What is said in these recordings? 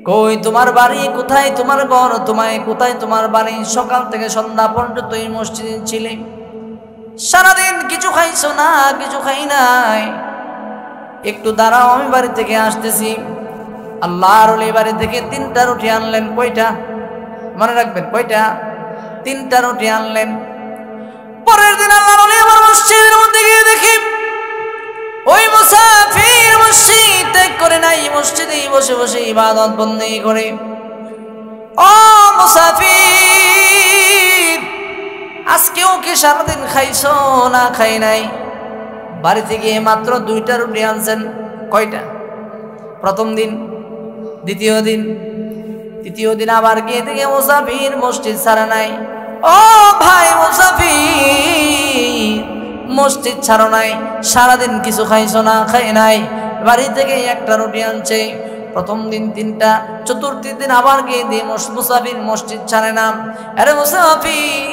কই তোমার বাড়ি কোথায়, তোমার ঘর তোমায় কোথায়, তোমার বাড়ি? সকাল থেকে সন্ধ্যা পর্যন্ত এই মসজিদে ছিলে, সারাদিন কিছু খাইছো না? কিছু খাই নাই। একটু দাঁড়াও, আমি বাড়ি থেকে আসতেছি। আল্লাহর ওলি বাড়ি থেকে 3টা রুটি আনলেন। কয়টা? মনে রাখবেন, কয়টা? 3টা রুটি আনলেন। পরের দিন আল্লাহর ওলি আমার মসজিদের মধ্যে গিয়ে দেখি ওই মুসাফির মসজিদ ত্যাগ করে নাই, মসজিদেই বসে বসে ইবাদত বন্দেগি করে। ও মুসাফির, আজকেও কি সারাদিন খাইছো না খাই নাই? বাড়িতে গিয়ে মাত্র 2টা রুটি আনছেন। কয়টা? প্রথম দিন, দ্বিতীয় দিন, তৃতীয় দিন আবার গিয়ে দেখে মুসাফির মসজিদ ছাড়া নাই। ও ভাই মুসাফির, মসজিদ ছাড়ো নাই, সারাদিন কিছু খাইছো না খাই নাই, বাড়ি থেকে 1টা রুটি আনছে। প্রথম দিন 3টা, চতুর্থ দিন আবার গিয়ে দিয়ে মুসাফির মসজিদ ছাড়ে না। আরে মুসাফির,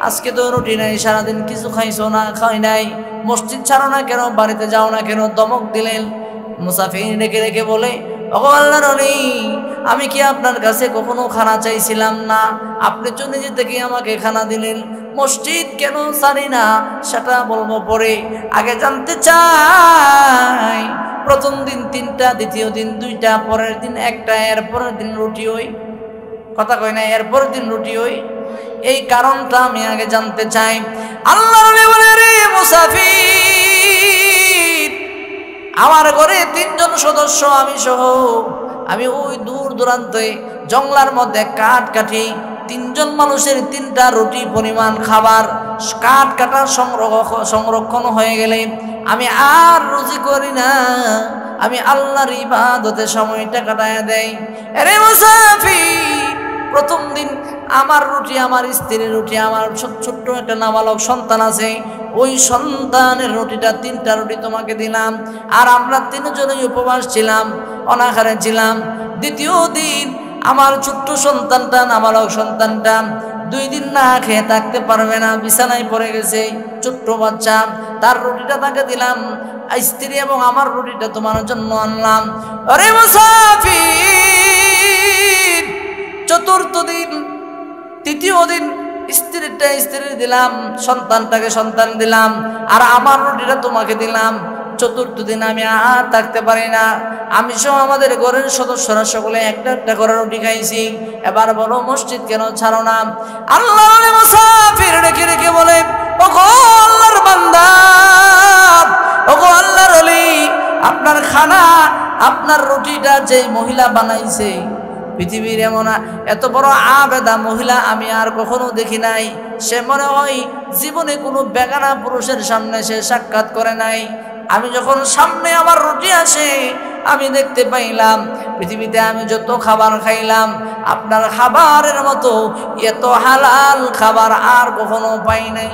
আজকে তো রুটি নাই, সারাদিন কিছু খাইছো না খাই নাই, মসজিদ ছাড়ো না কেন, বাড়িতে যাও না কেন? দমক দিলেন। মুসাফির রেখে রেখে বলে, ওগো আল্লাহর ওলি, আমি কি আপনার কাছে কখনো খানা চাইছিলাম না? আপনি তো নিজে থেকে আমাকে খানা দিলেন, মসজিদ কেন ছাড়ি না সেটা বলবো পরে, আগে জানতে চাই প্রথম দিন 3টা, দ্বিতীয় দিন 2টা, পরের দিন 1টা, এর পরের দিন রুটি হই। কথা কয় না, এর পরের দিন রুটি হই, এই কারণটা আমি আগে জানতে চাই। আল্লাহর ওলি বলে, রে মুসাফির, আমার ঘরে 3জন সদস্য আমি সহ, আমি ওই দূর দূরান্তে জঙ্গলার মধ্যে কাঠ কাটি, 3জন মানুষের 3টা রুটি পরিমাণ খাবার কাঠ কাটার সংরক্ষণ হয়ে গেলে আমি আর রুজি করি না, আমি আল্লাহর ইবাদতে সময়টা কাটায় দেই। আরে মুসাফির, প্রথম দিন আমার রুটি, আমার স্ত্রীর রুটি, আমার ছোট্ট একটা নাবালক সন্তান আছে, ওই সন্তানের রুটিটা 3টা রুটি তোমাকে দিলাম, আর আমরা 3জনই উপবাস ছিলাম, অনাহারে ছিলাম। দ্বিতীয় দিন আমার ছোট্ট সন্তানটা, নাবালক সন্তানটা 2 দিন না খেয়ে থাকতে পারবে না, বিছানায় পড়ে গেছে, ছোট্ট বাচ্চা, তার রুটিটা তাকে দিলাম, স্ত্রী এবং আমার রুটিটা তোমার জন্য আনলাম। আরে মুসাফির, চতুর্থ দিন, তৃতীয় দিন স্ত্রীটা স্ত্রী দিলাম, সন্তানটাকে সন্তান দিলাম, আর আমার রুটিটা তোমাকে দিলাম। চতুর্থ দিন আমি আর থাকতে পারি না, আমি সহ আমাদের ঘরের সদস্যরা সকলে একটা একটা করে রুটি খাইছি, এবার বলো মসজিদ কেন ছাড়ো না? আল্লাহর মুসাফির রেখে রেখে বলে, ওগো আল্লাহর বান্দা, ওগো আল্লাহর ওলি, আপনার খানা, আপনার রুটিটা যে মহিলা বানাইছে, পৃথিবীর এমন এত বড় আবেদা মহিলা আমি আর কখনো দেখি নাই। সে মনে হয় জীবনে কোনো বেগানা পুরুষের সামনে সে সাক্ষাৎ করে নাই। আমি যখন সামনে আমার রুটি আসে, আমি দেখতে পাইলাম পৃথিবীতে আমি যত খাবার খাইলাম, আপনার খাবারের মতো এত হালাল খাবার আর কখনো পাই নাই।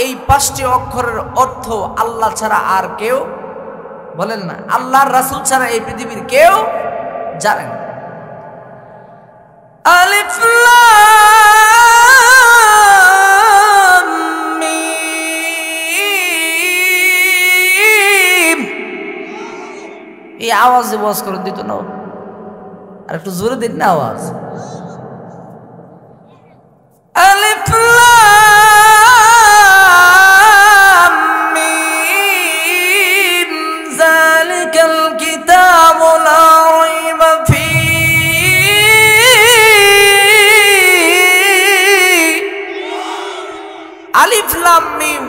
এই 5টি অক্ষরের অর্থ আল্লাহ ছাড়া আর কেউ বলেন না, আল্লাহর রাসূল ছাড়া এই পৃথিবীর কেউ জানেন। আলিফ লাম মিম, এই আওয়াজে ওয়াজ করে দিত না, আর একটু জোরে দিন না আওয়াজ। আলিফ লাম মিম, যালিকাল কিতাবু লা রাইবা ফীহি। আলিফ লাম মিম,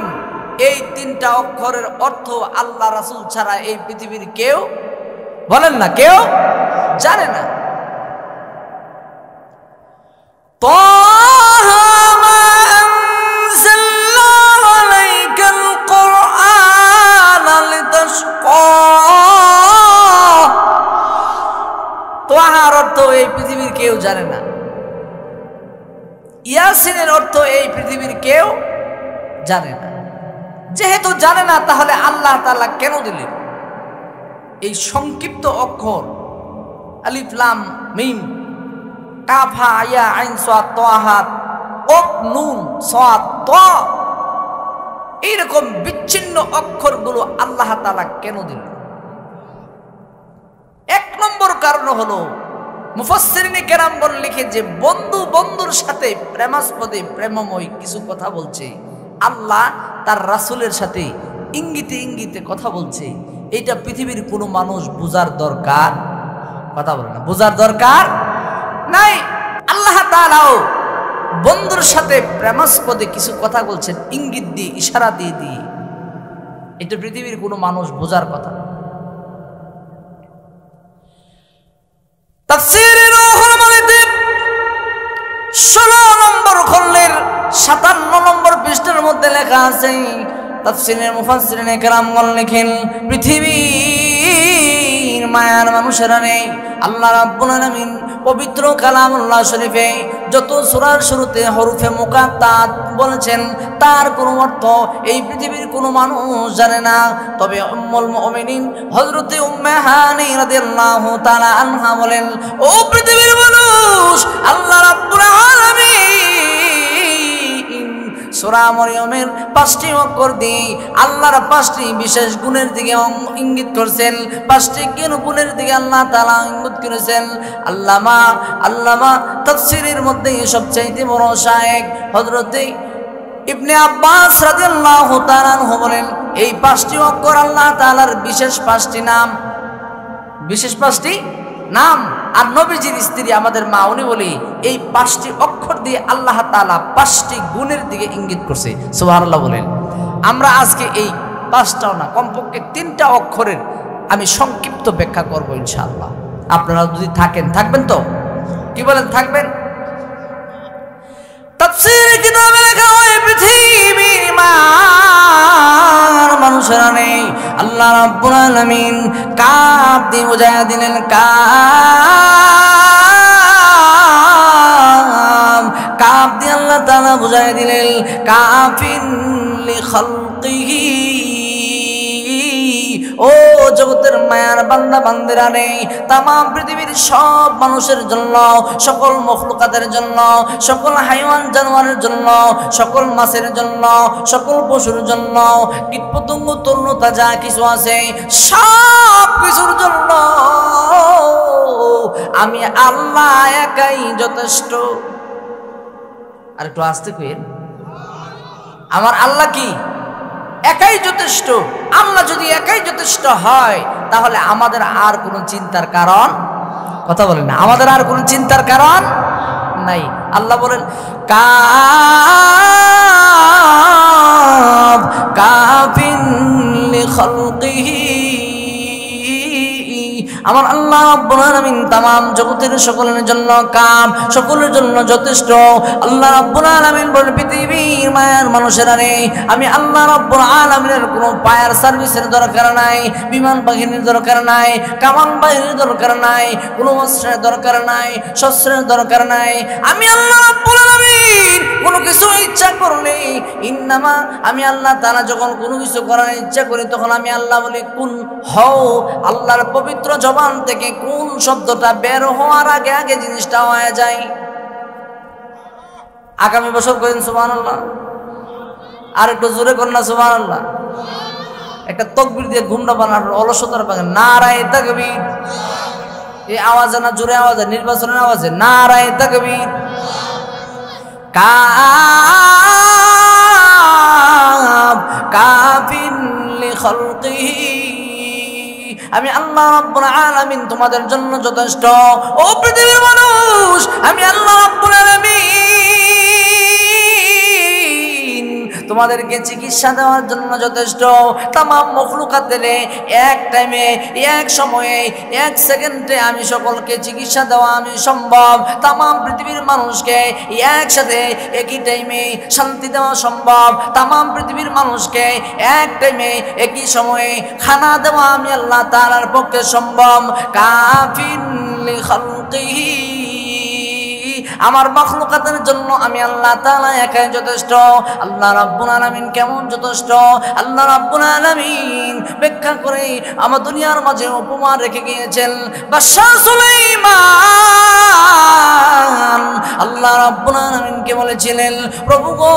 এই 3টা অক্ষরের অর্থ আল্লাহ রাসূল ছাড়া এই পৃথিবীর কেউ বলেন না, কেউ জানে না। তোহার অর্থ এই পৃথিবীর কেউ জানে না, ইয়াসিনের অর্থ এই পৃথিবীর কেউ জানে না। যেহেতু জানে না তাহলে আল্লাহ তাআলা কেন দিলেন এই সংক্ষিপ্ত অক্ষর আলিফ লাম মিম কাফ হা ইয়া আইন সাদ তা হা কফ নুন সাদ তা, এইরকম বিচ্ছিন্ন অক্ষরগুলো আল্লাহ তাআলা কেন দিলেন? এক নম্বর কারণ হলো মুফাসসিরিনে কেরামগণ লিখে যে বন্ধু বন্ধুর সাথে প্রেমাস্পদে প্রেমময় কিছু কথা বলছে, আল্লাহ তার রাসূলের সাথে ইঙ্গিতে ইঙ্গিতে কথা বলছে, এটা পৃথিবীর কোনো মানুষ বোঝার দরকার, কথা বলে না, বোঝার দরকার নাই। আল্লাহ তাআলাও বন্ধুর সাথে প্রেমাস্পদে কিছু কথা বলছেন ইঙ্গিত দিয়ে, ইশারা দিয়ে দিয়ে, এটা পৃথিবীর কোনো মানুষ বোঝার কথা। তাফসীরে রূহুল মানিতে 16 নম্বর খণ্ডের 57 নম্বর পৃষ্ঠার মধ্যে লেখা আছে, তাফসীরের মুফাসসিরিনে কেরামগণ লেখেন পৃথিবীর মায়ার মানুষেরা নেই, আল্লাহ রাব্বুল আলামিন পবিত্র কালামুল্লাহ শরীফে যত সূরার শুরুতে হরফে মুকাত্তাত বলেছেন তার কোনো অর্থ এই পৃথিবীর কোনো মানুষ জানে না। তবে উম্মুল মুমিনিন হযরতে উম্মে হানি রাদিয়াল্লাহু তাআলা আনহা বলেন, ও পৃথিবীর মানুষ, আল্লাহ রাব্বুল আলামিন সূরা মরিয়মের 5টি অক্ষর দিয়ে আল্লাহর 5টি বিশেষ গুণের দিকে ইঙ্গিত করছেন, 5টি গুণের দিকে আল্লাহ তাআলা ইঙ্গিত করেছেন। আল্লামা তাফসীরের মধ্যে সবচাইতে বড় শায়েখ হযরতে ইবনে আব্বাস রাদিয়াল্লাহু তাআলা আনহু বলেন, এই 5টি অক্ষর আল্লাহ তাআলার বিশেষ 5টি নাম, বিশেষ 5টি নাম। আর নবীজির স্ত্রী আমাদের মা উনি বলি এই 5টি অক্ষর দিয়ে আল্লাহ তাআলা 5টি গুণের দিকে ইঙ্গিত করছে, সুবহানাল্লাহ বলেন। আমরা আজকে এই 5টাও না, কমপক্ষে 3টা অক্ষরের আমি সংক্ষিপ্ত ব্যাখ্যা করব ইনশাআল্লাহ। আপনারা যদি থাকবেন তো, কি বলেন, থাকবেন? তাফসীর কিতাবে লেখা হয় পৃথিবীর মানুষেরা নেই, আল্লাহ রাব্বুল আলামিন কাফ দিয়ে বুঝায়া দিলেন, কাফ দিয়ে আল্লাহ তাআলা বুঝায়া দিলেন কাফিন লিখালকিহি, ও জগতের মায়ার বান্দা বান্দিরা নেই, তাম পৃথিবীর সব মানুষের জন্য, সকল মখলুকাতের জন্য, সকল হাইওয়ান জানোয়ারের জন্য, সকল মাছের জন্য, সকল পশুর জন্য, কীটপতঙ্গ তরুণতা যা কিছু আছে সব কিছুর জন্য আমি আল্লাহ একাই যথেষ্ট। আর একটু আস্তে কইেন, আমার আল্লাহ কি একাই যথেষ্ট। আল্লাহ যদি একাই যথেষ্ট হয় তাহলে আমাদের আর কোনো চিন্তার কারণ, কথা বলেন না, আমাদের আর কোনো চিন্তার কারণ নাই। আল্লাহ বলেন কাফ কাফিন লিখালকিহি, আমার আল্লাহ রাব্বুল আলামিন तमाम জগতের সকলের জন্য কাম, সকলের জন্য যথেষ্ট। আল্লাহ রাব্বুল আলামিন বলেন পৃথিবীর মায়ার মানুষেরা নেই, আমি আল্লাহ রাব্বুল আলামিনের কোনো ফায়ার সার্ভিসের দরকার নাই, বিমান বাহিনীর দরকার নাই, কামান বাহিনীর দরকার নাই, কোনো অস্ত্রের দরকার নাই, শস্ত্রের দরকার নাই। আমি আল্লাহ রাব্বুল আলামিন কোনো কিছু ইচ্ছা করলে ইন্নামা, আমি আল্লাহ তাআলা যখন কোনো কিছু করার ইচ্ছা করি তখন আমি আল্লাহ বলি কুন হও। আল্লাহর পবিত্র জবান থেকে কোন শব্দটা বের হওয়ার আগে আগে জিনিসটা হয়ে যায়। আগামী বছর করেন সুবহানাল্লাহ, আর একটু জোরে করেন না সুবহানাল্লাহ। একটা তাকবীর দিয়ে ঘুমটা বানার অলসতার ভাঙে, নারায়ে তাকবীর। এই আওয়াজে না, জোরে আওয়াজে, নির্বাচনের আওয়াজে, নারায়ে তাকবীর। কাফ কাফিন লিখালকিহি, আমি আল্লাহ রাব্বুল আলামিন তোমাদের জন্য যথেষ্ট। ও পৃথিবীর মানুষ, আমি আল্লাহ রাব্বুল আলামিন তোমাদেরকে চিকিৎসা দেওয়ার জন্য যথেষ্ট। तमाम মখলুকাতের এক টাইমে, এক সময়ে, এক সেকেন্ডে আমি সকলকে চিকিৎসা দেওয়া আমি সম্ভব। तमाम পৃথিবীর মানুষকে একসাথে একই টাইমে শান্তি দেওয়া সম্ভব। तमाम পৃথিবীর মানুষকে এক টাইমে একই সময়ে খানা দেওয়া আমি আল্লাহ তাআলার পক্ষে সম্ভব। কাফিন লিখালকিহি, আমার মাখলুকাতের জন্য আমি আল্লাহ তাআলা একাই যথেষ্ট। আল্লাহ রাব্বুল আলামিন কেমন যথেষ্ট? আল্লাহ রাব্বুল আলামিন ব্যাখ্যা করে আমার দুনিয়ার মাঝে উপমা রেখে গিয়েছেন বাদশা সুলাইমান। আল্লাহ রাব্বুল আলামিনকে বলেছিলেন, প্রভু গো,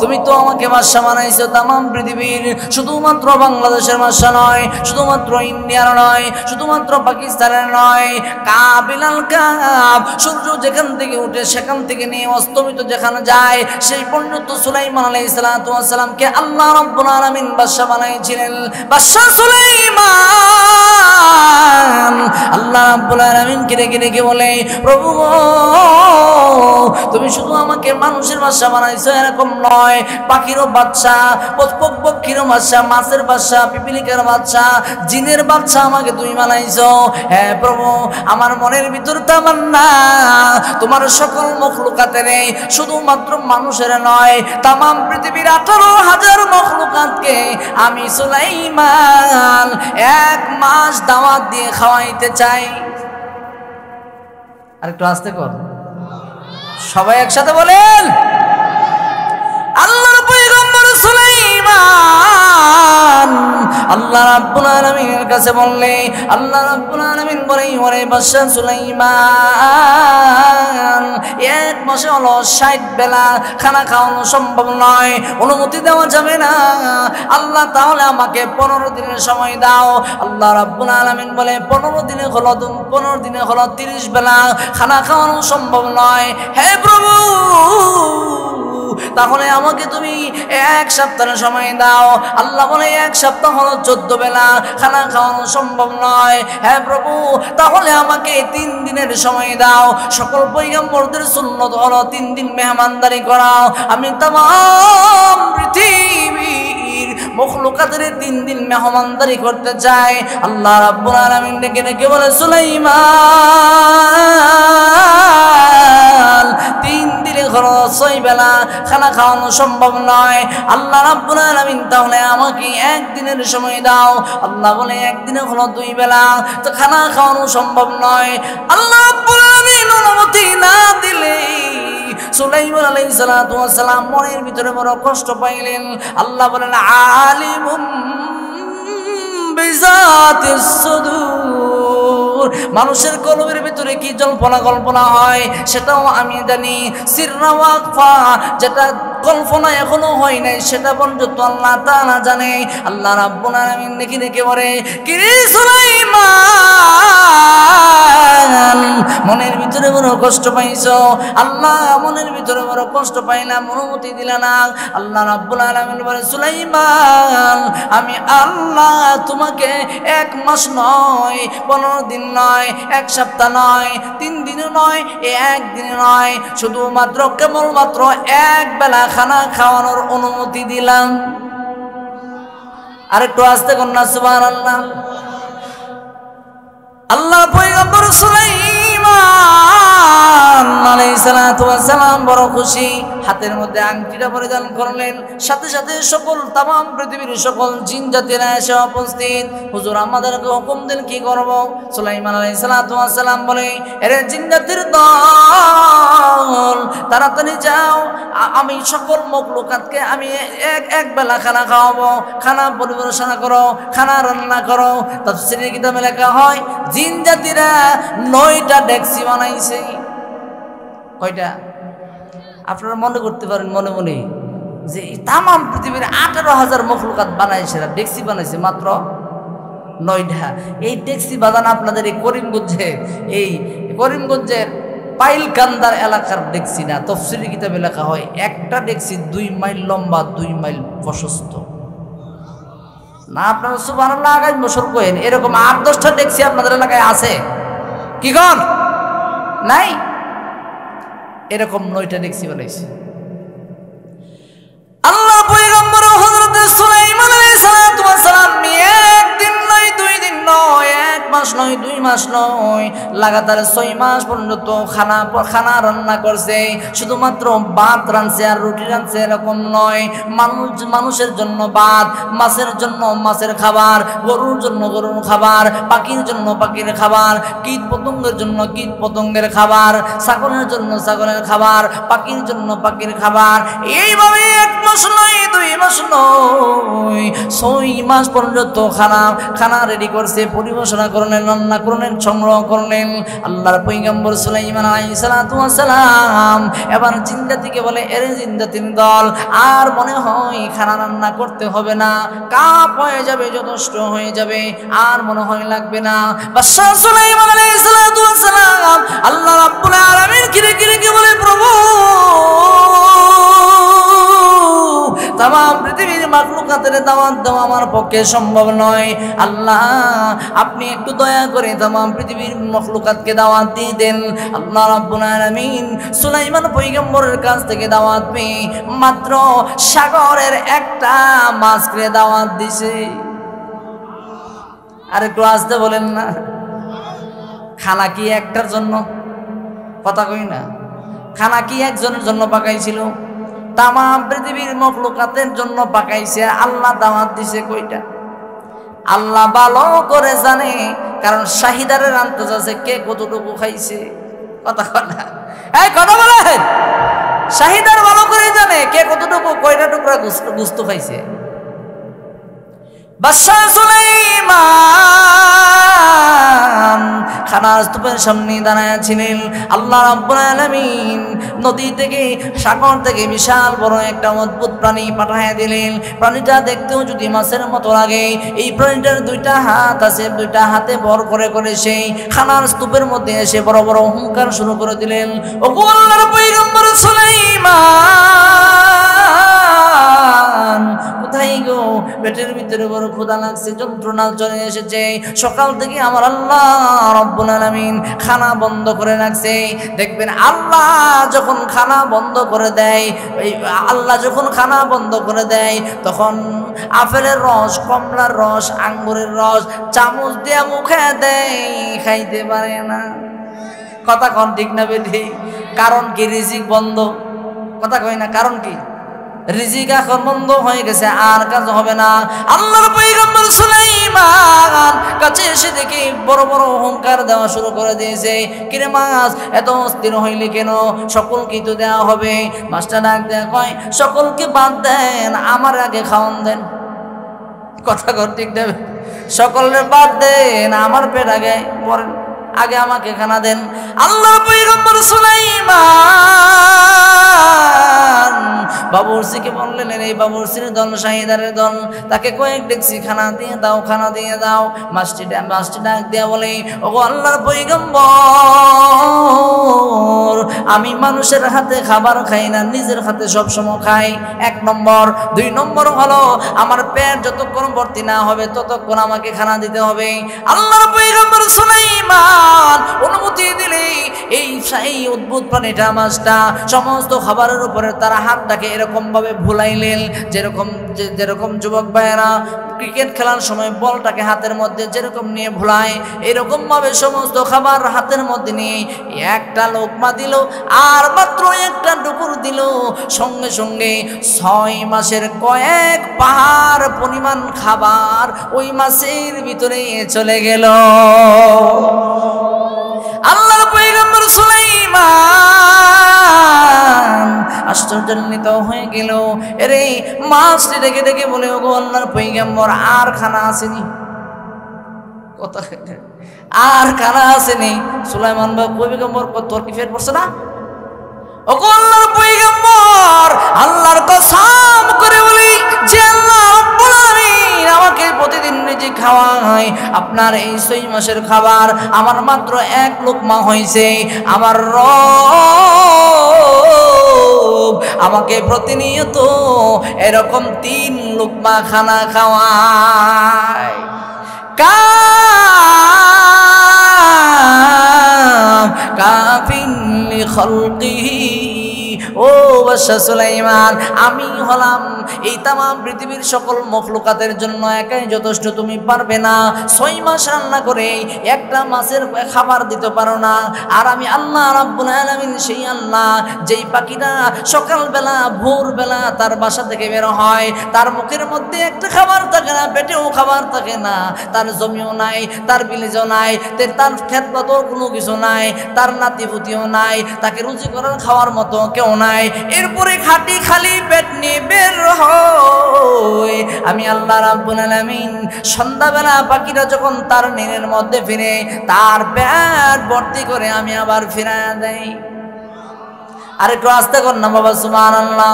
তুমি তো আমাকে বাদশা বানাইছো তাম পৃথিবীর, শুধুমাত্র বাংলাদেশের বাদশা নয়, শুধুমাত্র ইন্ডিয়ার নয়, শুধুমাত্র পাকিস্তানের নয়, কাবিলাল কাব, সূর্য যেখান থেকে উঠে সেখান থেকে নিয়ে অস্তমিত যেখানে যায় সেই পর্যন্ত সুলাইমান আলাইহিস সালাতু ওয়াস সালামকে আল্লাহ রাব্বুল আলামিন বাদশা বানাইছিলেন। বাদশা সুলাইমান আল্লাহ রাব্বুল আলামিনকে ডেকে বলে, প্রভু তুমি শুধু আমাকে মানুষের বাদশা বানাইছো এরকম নয়, পাখিরও বাদশা, পক্ষীরও বাদশা, মাছের বাদশা, পিপিলিকার বাদশা, জিনের বাদশা আমাকে তুমি বানাইছো। হ্যাঁ প্রভু, আমার মনের ভিতর তামান্না তোমার সকল মখলুকাতের, শুধুমাত্র মানুষের নয়, তাম পৃথিবীর 18,000 মখলুকাতকে আমি সুলাইমান 1 মাস দাওয়াত দিয়ে খাওয়াইতে চাই। আরেকটু আস্তে কর, সবাই একসাথে বলেন, আল্লাহর পয়গম্বর সুলাইমান আল্লাহ রাব্বুল আলামিনের কাছে বললে, আল্লাহ রাব্বুল আলামিন বলে, ওরে বাদশা সুলাইমান, 1 মাসে হলো 60 বেলা খানা খাওয়ানো সম্ভব নয়, অনুমতি দেওয়া যাবে না। আল্লাহ তাহলে আমাকে 15 দিনের সময় দাও। আল্লাহ রাব্বুল আলামিন বলে, 15 দিনে হলো 30 বেলা খানা খাওয়ানো সম্ভব নয়। হে প্রভু, তাহলে আমাকে তুমি 1 সপ্তাহের সময় দাও। আল্লাহ বলে, 1 সপ্তাহ হলো 14 বেলা খানা খাওয়ানো সম্ভব নয়। হ্যাঁ প্রভু, তাহলে আমাকে 3 দিনের সময় দাও। সকল পয়গম্বরদের সুন্নত হলো 3 দিন মেহমানদারি করাও। আমি তামাম পৃথিবীর মখলুকাতের 3 দিন মেহমানদারি করতে চাই। আল্লাহ রাব্বুল আলামিন ডেকে বলে, সুলাইমান 3 দিনে হলো 6 বেলা খানা খাওয়ানো সম্ভব নয়। আল্লাহ রাব্বুল আলামিন তাহলে আমাকে 1 দিনের সময় দাও। আল্লাহ বলে, 1 দিনে হলো 2 বেলা, তো খানা খাওয়ানো সম্ভব নয়। আল্লাহ রাব্বুল আলামিন অনুমতি না দিলে সুলাইমান আলাইহিস সালাতু ওয়াস সালাম মনের ভিতরে বড় কষ্ট পাইলেন। আল্লাহ বলেন, আলিমুম বিজাতিস সুদূর, মানুষের কলবের ভিতরে কি কল্পনা হয় সেটাও আমি জানি। সিররা ওয়াকফা, যেটা কল্পনা এখনো হয় নাই সেটা পর্যন্ত আল্লাহ তাআলা জানে। আল্লাহ রাব্বুল আলামিন ডেকে বলে, কি রে সুলাইমান, মনের ভিতরে বড় কষ্ট পাইছো? আল্লাহ মনের ভিতরে বড় কষ্ট পাইলাম, অনুমতি দিলা না। আল্লাহ রাব্বুল আলামিন বলে, সুলাইমান, আমি আল্লাহ তোমাকে 1 মাস নয়, 15 দিন নয়, 1 সপ্তাহ নয়, 3 দিনও নয়, 1 দিন নয়, শুধুমাত্র কেবলমাত্র 1 বেলা খানা খাওয়ানোর অনুমতি দিলাম। আরেকটু আস্তে কন্যা সুবহানাল্লাহ। আল্লাহ পয়গম্বর সুলাইমান আলাইহিস সালাতু ওয়াস সালাম বড় খুশি, হাতের মধ্যে আংটিটা পরিধান করলেন। সাথে সাথে সকল তামাম পৃথিবীর সকল জিন জাতিরা এসে উপস্থিত। হুজুর, আমাদেরকে হুকুম দেন কি করব? সুলাইমান আলাইহিস সালাতু ওয়াস সালাম বলে, এরে জিন জাতির দল, তাড়াতাড়ি যাও, আমি সকল মখলুকাতকে আমি এক বেলা খানা খাওয়াবো। খানা পরিবেশনা করো, খানা রান্না করো। তাফসীরের কিতাবে লেখা হয়, জিন জাতিরা 9টা ডেকসি বানাইছে। কয়টা? আপনারা মনে করতে পারেন মনে মনে যে তামাম পৃথিবীর 18,000 মখলুকাত বানাইছে, ডেকসি বানাইছে মাত্র 9টা। এই ডেকসি বাজান আপনাদের এই করিমগঞ্জের পাইলকান্দার এলাকার ডেকসি না। তাফসীরের কিতাবে লেখা হয়, একটা ডেকসি 2 মাইল লম্বা, 2 মাইল প্রশস্ত। না আপনারা সুবহানাল্লাহ আগামী বছর কইেন, এরকম 8-10টা ডেকসি আপনাদের এলাকায় আছে কি কর নাই? এরকম 9টা ডেকসি বানাইছে। আল্লাহ পয়গম্বর হযরত সুলাইমান আলাইহিস সালাতু ওয়াস সালাম 1 দিন নয়, 2 দিন নয়, 1 মাস নয় 2 মাস নয়, লাগাতার 6 মাস পর্যন্ত খানা রান্না করছে। শুধুমাত্র ভাত রাঁধছে আর রুটি রাঁধছে এরকম নয়, মানুষের জন্য ভাত, মাছের জন্য মাছের খাবার, গরুর জন্য গরুর খাবার, পাখির জন্য পাখির খাবার, কীট পতঙ্গের জন্য কীট পতঙ্গের খাবার, ছাগলের জন্য ছাগলের খাবার, পাখির জন্য পাখির খাবার। এইভাবে 1 মাস নয় 2 মাস নয় 6 মাস পর্যন্ত খানা রেডি করছে, পরিবেশনা করলেন, রান্না করলেন, সংগ্রহ করলেন। আল্লাহর পয়গম্বর সুলাইমান আলাইহিস সালাতু ওয়াস সালাম এবার জিন্দাতিকে বলে, এরে জিন্দাতির দল, আর মনে হয় খানা রান্না করতে হবে না, কাপ হয়ে যাবে, যথেষ্ট হয়ে যাবে, আর মনে হয় লাগবে না। বাদশা সুলাইমান আলাইহিস সালাতু ওয়াস সালাম আল্লাহ রাব্বুল আলামিন কিরে বলে, প্রভু তাম পৃথিবীর মাখলুকাতের দাওয়াত দেওয়া আমার পক্ষে সম্ভব নয়। আল্লাহ আপনি একটু দয়া করে তাম পৃথিবীর মাখলুকাতকে দাওয়াত দিয়ে দেন। আল্লাহ রাব্বুল আলামিন সুলাইমান পয়গম্বরের কাছ থেকে দাওয়াত পেয়ে মাত্র সাগরের একটা মাছকে দাওয়াত দিছে। আর একটু আসতে বলেন না, খানা কি একটার জন্য? কথা কই না, খানা কি একজনের জন্য পাকাইছিল? তামাম পৃথিবীর মখলুকাতের জন্য পাকাইছে। আল্লাহ দাওয়াত দিছে কয়টা? আল্লাহ ভালো করে জানে, কারণ শাহিদারের আন্দাজ আছে কে কতটুকু খাইছে। কথা কথা এই কথা বলেন, শাহিদার ভালো করে জানে কে কতটুকু কয়টা টুকরা গুস্ত খাইছে। বাদশা সুলাইমান খানার স্তূপের সামনে দাঁড়ায় ছিলেন। আল্লাহ রাব্বুল আলামিন নদী থেকে, সাগর থেকে বিশাল বড় একটা অদ্ভুত প্রাণী পাঠায় দিলেন। প্রাণীটা দেখতেও যদি মাছের মতো লাগে, এই প্রাণীটার 2টা হাত আছে, 2টা হাতে ভর করে করে সেই খানার স্তূপের মধ্যে এসে বড় বড় হুঙ্কার শুরু করে দিলেন। ওগো আল্লাহর পয়গম্বর সুলাইমান, কোথায় গো? পেটের ভিতরে বড় ক্ষুধা লাগছে, যন্ত্রণা চলে এসেছে, সকাল থেকে আমার আল্লাহ রাব্বুল আলামিন খানা বন্ধ করে রাখছে। দেখবেন আল্লাহ যখন খানা বন্ধ করে দেয়, আল্লাহ যখন খানা বন্ধ করে দেয়, তখন আপেলের রস, কমলার রস, আঙ্গুরের রস চামচ দিয়ে মুখে দেয়, খাইতে পারে না। কথা কোন ঠিক না বেঠি? কারণ কি? রিজিক বন্ধ। কথা কই না, কারণ কি? রিজিক এখন বন্ধ হয়ে গেছে, আর কাজ হবে না। আল্লাহর পয়গম্বর সুলাইমান কাছে এসে দেখি বড় বড় হুঙ্কার দেওয়া শুরু করে দিয়েছে। কিরে মাছ, এত অস্থির হইলে কেন? সকলকে তো দেওয়া হবে। মাছটা ডাক দেয়া কয়, সকলকে বাদ দেন, আমার আগে খাওয়ান দেন। কথা কর ঠিক দেবে, সকলের বাদ দেন, আমার পেট আগে পড়েন, আগে আমাকে খানা দেন। আল্লাহর পয়গম্বর সুলাইমান বাবুর্চিকে বললেন, এই বাবুর্চির দল, শাহিদারের দল, তাকে কয়েক ডেকছি খানা দিয়ে দাও, খানা দিয়ে দাও। মাছটি ডাক দিয়া বলে, ওগো আল্লাহর পয়গম্বর, আমি মানুষের হাতে খাবার খাই না, নিজের হাতে সবসময় খাই। 1 নম্বর। 2 নম্বর হলো, আমার পেট যতক্ষণ ভর্তি না হবে ততক্ষণ আমাকে খানা দিতে হবে। আল্লাহর পয়গম্বর সুলাইমান অনুমতি দিলে এই অদ্ভুত প্রাণীটা, মাছটা সমস্ত খাবারের উপরে তারা হাতটাকে এরকম ভাবে ভুলাইলেন, যেরকম যুবক ভাইয়েরা ক্রিকেট খেলার সময় বলটাকে হাতের মধ্যে যেরকম নিয়ে ভুলায়, এরকম ভাবে সমস্ত খাবার হাতের মধ্যে নিয়ে একটা লোকমা দিল, আর মাত্র একটা ডুকুর দিল, সঙ্গে সঙ্গে 6 মাসের কয়েক পাহাড় পরিমাণ খাবার ওই মাছের ভিতরে চলে গেল। আল্লাহর পয়গম্বর সুলাইমান আশ্চর্যান্বিত হয়ে গেল। এরে মাছটি ডেকে ডেকে বলে, ওগো আল্লাহর পয়গম্বর, আর খানা আসেনি? কথা আর খানা আসেনি? সুলাইমান পয়গম্বর, তোর কি ফের পড়ছে না? ওগো আল্লাহর পয়গম্বর, আল্লাহর কসম করে বলি যে আল্লাহ রাব্বুল আলামিন আমাকে প্রতিদিন রিজিক খাওয়ায়, আপনার এই 6 মাসের খাবার আমার মাত্র 1 লোকমা হয়েছে। আমার রব আমাকে প্রতিনিয়ত এরকম 3 লোকমা খানা খাওয়ায়। কাফিন লিখালকিহি ও বাদশা সুলাইমান, আমি হলাম এই তামাম পৃথিবীর সকল মখলুকাতের জন্য একাই যথেষ্ট। তুমি পারবে না 6 মাস রান্না করে একটা মাছের খাবার দিতে পারো না। আর আমি আল্লাহ রাব্বুল আলামিন সেই আল্লাহ যেই পাখিটা সকালবেলা ভোরবেলা তার বাসা থেকে বের হয়, তার মুখের মধ্যে একটা খাবার থাকে না, পেটেও খাবার থাকে না, তার জমিও নাই, তার বিলেজও নাই, তার খেতবাতও কোনো কিছু নাই, তার নাতিপুতিও নাই, তাকে রুজি করার খাওয়ার মতো কেউ নাই। এরপরে খাটি খালি পেট নিয়ে বের হয়। আমি আল্লাহ রাব্বুল আলামিন সন্ধ্যাবেলা পাখিটা যখন তার নীড়ের মধ্যে ফিরে তার পেট ভর্তি করে আমি আবার ফিরাইয়া দেই। আর একটু আস্তে কর না বাবা, সুবহানাল্লাহ।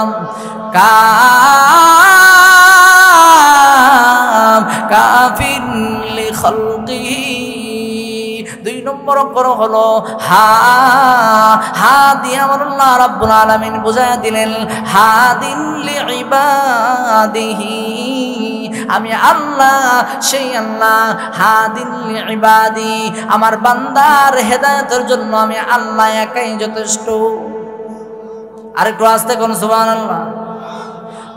কাফিন লি খালকিহি, 2 নম্বর অক্ষর হলো হা। হা দিয়ে আমার আল্লাহ রাব্বুল আলামিন বুঝায় দিলেন হাদিন লি ইবাদিহি, আমি আল্লাহ সেই আল্লাহ হাদিন লি ইবাদি, আমার বান্দার হেদায়েতের জন্য আমি আল্লাহ একাই যথেষ্ট। আর একটু আস্তে কোন সুবহানাল্লাহ।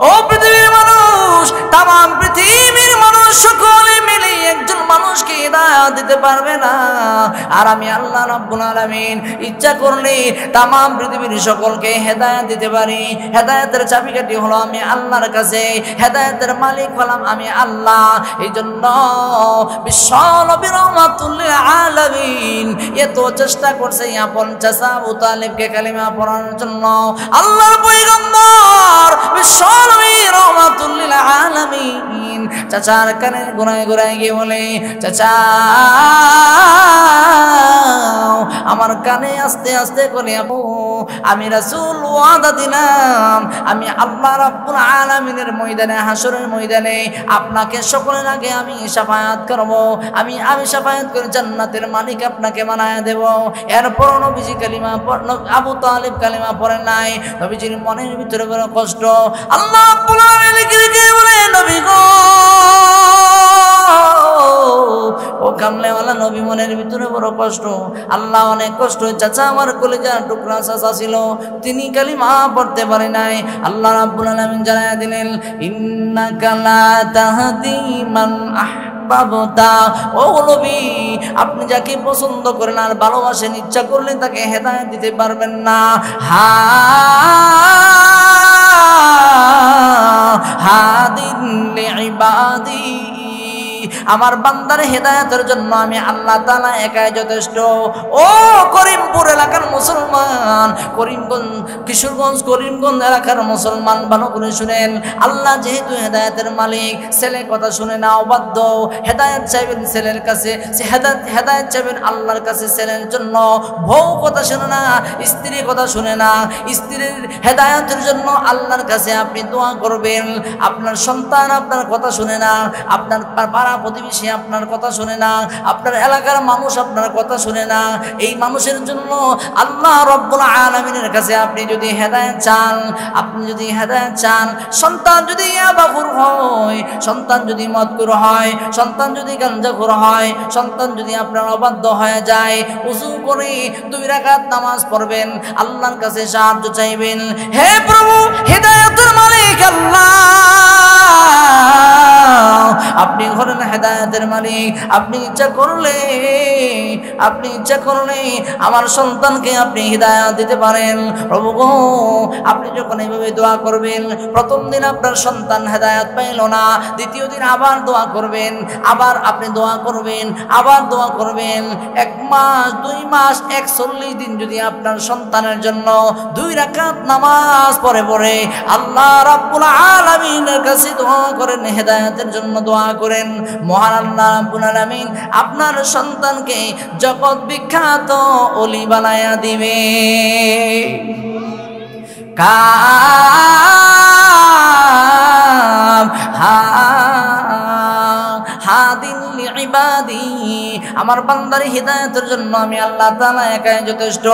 ও পৃথিবীর মানুষ, তামাম পৃথিবীর মানুষ সকলে মিলে একজন মানুষকে হিদায়াত দিতে পারবে না। আর আমি আল্লাহ রাব্বুল আলামিন ইচ্ছা করলে তামাম পৃথিবীর সকলকে হেদায়াত দিতে পারি। হেদায়েতের চাবিকাঠি হলো আমি আল্লাহর কাছে, হেদায়েতের মালিক হলাম আমি আল্লাহ। এই জন্য বিশ্ব নবী রাহমাতুল লিল আলামিন এত চেষ্টা করছে আপন চাচা আবু তালিবকে কালিমা পড়ানোর জন্য। আল্লাহর পয়গম্বর বিশ্ব নবী রাহমাতুল লিল আলামিন চাচার কানে গুনায় গুনায় গিয়ে বলে, চাচা আমার কানে আস্তে আস্তে করে আপু, আমি রাসূল ওয়াদা দিলাম আমি আল্লাহ রাব্বুল আলামিনের ময়দানে, হাসরের ময়দানে আপনাকে সকলের আগে আমি শাফায়াত করব, আমি শাফায়াত করে জান্নাতের মালিক আপনাকে বানায় দেব। এরপর নবীজি কালিমা আবু তালিব কালিমা পড়েন নাই। নবীজির মনের ভিতরে বড় কষ্ট। আল্লাহ রাব্বুল আলামিন লিখে বলে, নবী গো, ও কামলেওয়ালা নবী মনের ভিতরে বড় কষ্ট, আল্লাহ অনেক কষ্ট। চাচা আমার কলিজার টুকরা চাচা ছিল, তিনি কালিমা পড়তে পারে নাই। আল্লাহ রাব্বুল আলামিন জানায়া দিলেন, ইন্নাকা লা তাহদি মান আহবাবতা, ও নবী আপনি যাকে পছন্দ করেন আর ভালোবাসেন, ইচ্ছা করলে তাকে হেদায়েত দিতে পারবেন না। হাদিন লিইবাদি, আমার বান্দার হেদায়েতের জন্য আমি আল্লাহ তাআলা একাই যথেষ্ট। ও করিমপুর এলাকার মুসলমান, করিমগঞ্জ এলাকার মুসলমান, ভালো করে শুনেন। আল্লাহ যেহেতু হেদায়েতের মালিক, ছেলে কথা শুনে না অবাধ্য, হেদায়েত চাইবেন ছেলের কাছে, হেদায়েত চাইবেন আল্লাহর কাছে ছেলের জন্য। বউ কথা শুনে না, স্ত্রী কথা শুনে না, স্ত্রীর হেদায়েতের জন্য আল্লাহর কাছে আপনি দোয়া করবেন। আপনার সন্তান আপনার কথা শুনে না, আপনার পাড়া প্রতিবেশী আপনার কথা শুনে না, আপনার এলাকার মানুষ আপনার কথা শুনে না। এই মানুষের জন্য আল্লাহ রাব্বুল আলামিনের কাছে আপনি যদি হেদায়েত চান, সন্তান যদি ইয়াবাখুর হয়, সন্তান যদি মদখোর হয়, সন্তান যদি গাঞ্জাখোর হয়, সন্তান যদি আপনার অবাধ্য হয়ে যায়, ওযু করে 2 রাকাত নামাজ পড়বেন, আল্লাহর কাছে সাহায্য চাইবেন। হে প্রভু, হেদায়েতের মালিক আল্লাহ, আপনি হলেন হেদায়েতের মালিক। আপনি ইচ্ছা করলে আমার সন্তানকে আপনি হিদায়াত দিতে পারেন। প্রভু গো, আপনি যখন এইভাবে দোয়া করবেন, প্রথম দিন আপনার সন্তান হেদায়াত পাইল না, দ্বিতীয় দিন আবার দোয়া করবেন, আবার আপনি দোয়া করবেন, আবার দোয়া করবেন। 1 মাস 2 মাস 41 দিন যদি আপনার সন্তানের জন্য 2 রাকাত নামাজ পড়ে আল্লাহ রাব্বুল আলামিনের কাছে দোয়া করেন, হেদায়েতের জন্য দোয়া করেন, মহান আল্লাহ রাব্বুল আলামিন আপনার সন্তানকে জগৎ বিখ্যাত ওলি বানায়া দিবে। হাদিন লিইবাদি, আমার বান্দার হিদায়াতের জন্য আমি আল্লাহ তাআলা একাই যথেষ্ট।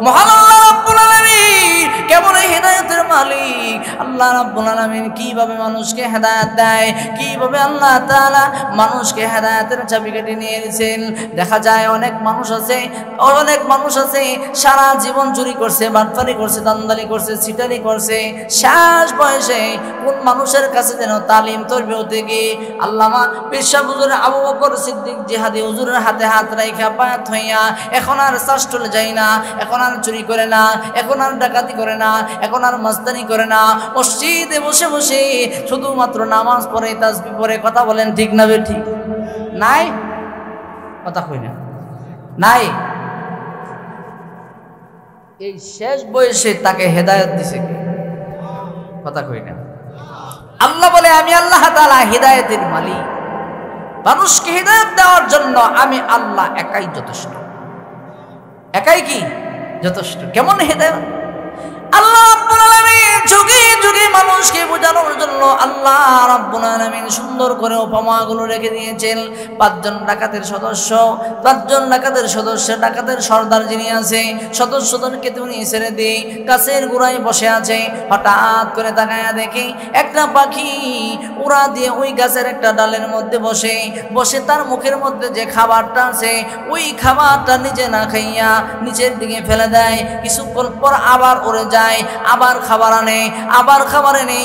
মহান আল্লাহ রাব্বুল আলামিন কেমন হিদায়াতের মালিক, আল্লাহ রাব্বুল আলামিন কিভাবে মানুষকে হেদায়েত দেয়, কিভাবে আল্লাহ তাআলা মানুষকে হেদায়েতের চাবিকাঠি নিয়ে দিয়েছেন। দেখা যায় অনেক মানুষ আছে সারা জীবন চুরি করছে, বাটপারি করছে, দান্দালি করছে, সিটারি করছে, শেষ বয়সে কোন মানুষের কাছে যেন তালিম তরবিয়ত থেকে আল্লামা পেশাব হুজুর আবু বকর সিদ্দিক জিহাদি হুজুরের হাতে হাত রাইখা বায়াত হইয়া এখন আর চাষটলে যায় না, এখন আর চুরি করে না, এখন আর ডাকাতি করে না, এখন আর মাস্তানি করে না, মসজিদে বসে বসে শুধুমাত্র নামাজ পড়ে, তাসবিহ পড়ে। কথা বলেন ঠিক না বেঠিক? নাই? কথা কই না, নাই। এই শেষ বয়সে তাকে হেদায়েত দিছে কে? কথা কই না। আল্লাহ বলে আমি আল্লাহ তাআলা হেদায়েতের মালিক, মানুষকে হেদায়েত দেওয়ার জন্য আমি আল্লাহ একাই যথেষ্ট। একাই কি যথেষ্ট? কেমন হেদায়েত? আল্লাহ রাব্বুল আলামিন যুগে যুগে মানুষকে বোঝানোর জন্য আল্লাহ রাব্বুল আলামিন সুন্দর করে উপমাগুলো রেখে দিয়েছেন। পাঁচজন ডাকাতের সদস্য ডাকাতের সর্দার যিনি আছে, সদস্যদেরকে উনি ছেড়ে দিয়ে গাছের গোড়ায় বসে আছে। হঠাৎ করে তাকায়া দেখে একটা পাখি উড়া দিয়ে ওই গাছের একটা ডালের মধ্যে বসে তার মুখের মধ্যে যে খাবারটা আছে ওই খাবারটা নিজে না খাইয়া নিচের দিকে ফেলে দেয়। কিছুক্ষণ পর আবার উড়ে যায়, আবার খাবার আনে, আবার খাবার এনে